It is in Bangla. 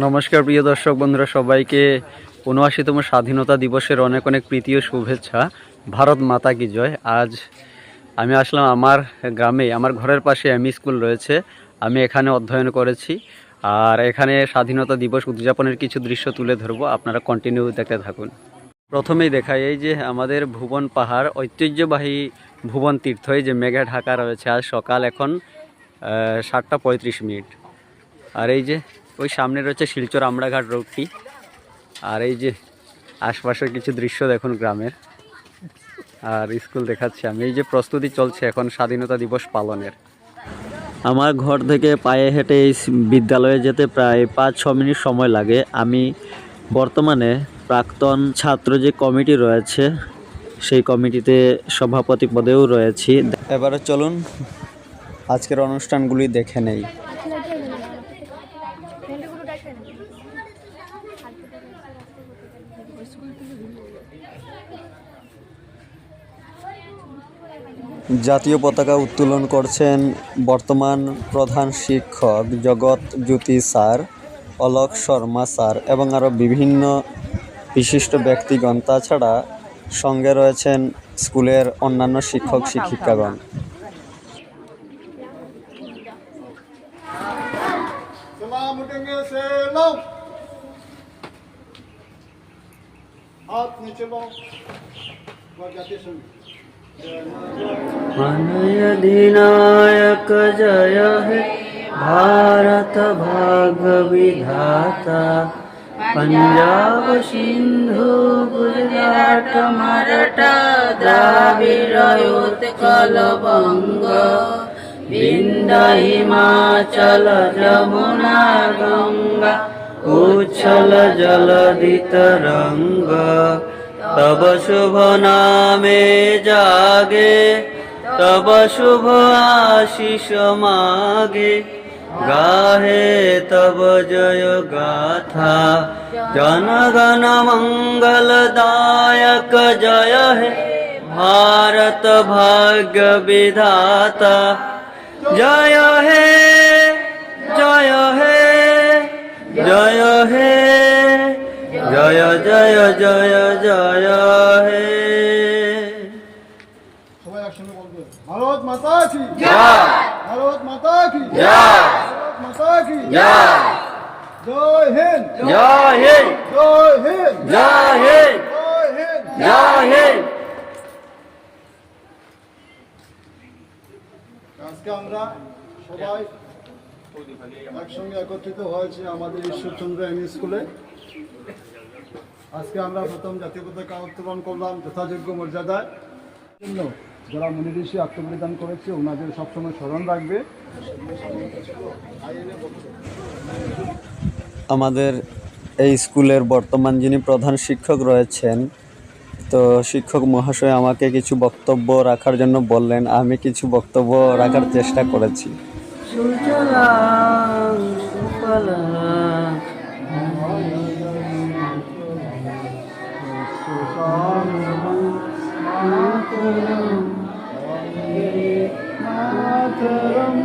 নমস্কার প্রিয় দর্শক বন্ধুরা, সবাইকে ৭৯তম স্বাধীনতা দিবসের অনেক অনেক প্রীতি ও শুভেচ্ছা। ভারত মাতা কি জয়। আজ আমি আসলাম আমার গ্রামে, আমার ঘরের পাশে এমই স্কুল রয়েছে, আমি এখানে অধ্যয়ন করেছি। আর এখানে স্বাধীনতা দিবস উদযাপনের কিছু দৃশ্য তুলে ধরবো, আপনারা কন্টিনিউ দেখতে থাকুন। প্রথমেই দেখাই এই যে আমাদের ভুবন পাহাড়, ঐতিহ্যবাহী ভুবন তীর্থ, এই যে মেঘে ঢাকা রয়েছে। আজ সকাল এখন 7টা 35 মিনিট। আর এই যে ওই সামনে রয়েছে শিলচর আমড়াঘাট রোডটি। আর এই যে আশপাশের কিছু দৃশ্য দেখুন গ্রামের। আর স্কুল দেখাচ্ছি আমি। এই যে প্রস্তুতি চলছে এখন স্বাধীনতা দিবস পালনের। আমার ঘর থেকে পায়ে হেঁটে এই বিদ্যালয়ে যেতে প্রায় 5-6 মিনিট সময় লাগে। আমি বর্তমানে প্রাক্তন ছাত্র যে কমিটি রয়েছে সেই কমিটিতে সভাপতি পদেও রয়েছি। এবারে চলুন আজকের অনুষ্ঠানগুলি দেখে নেই। জাতীয় পতাকা উত্তোলন করছেন বর্তমান প্রধান শিক্ষক জগৎ জ্যোতি স্যার, অলোক শর্মা স্যার এবং আরও বিভিন্ন বিশিষ্ট ব্যক্তিগণ। তাছাড়া সঙ্গে রয়েছেন স্কুলের অন্যান্য শিক্ষক শিক্ষিকাগণ। अधिनायक जय हे भारत भाग्य विधाता, पंजाब सिंधु गुजरात मराठा द्राविड़ उत्कल बंग, विंध्य हिमाचल जमुना गंगा उच्छल जलधि तरंग, तब शुभ नामे जागे तब शुभ आशीष मागे, गाहे तब जय गाथा जनगण मंगलदायक जय हे भारत भाग्य विधाता, जय हे जय हे जय हे जय जय जय जय हे। भारत माता की जय, भारत माता की जय, भारत माता की जय, जय हिंद जय हिंद, जय हिंद जय हिंद, जय हिंद। जय हिंद। আজকে আমরা সবাই একসঙ্গে একত্রিত হয়েছি আমাদের ঈশ্বরচন্দ্র এমই স্কুলে। আজকে আমরা প্রথম জাতীয় পতাকা উত্তোলন করলাম যথাযোগ্য মর্যাদায়। জন্য যারা মুনি ঋষি আত্মবলিদান করেছে ওনাদের সবসময় স্মরণ রাখবে। আমাদের এই স্কুলের বর্তমান যিনি প্রধান শিক্ষক রয়েছেন, তো শিক্ষক মহাশয় আমাকে কিছু বক্তব্য রাখার জন্য বললেন। আমি কিছু বক্তব্য রাখার চেষ্টা করেছি। সুজলাং সুফলাং মাতরম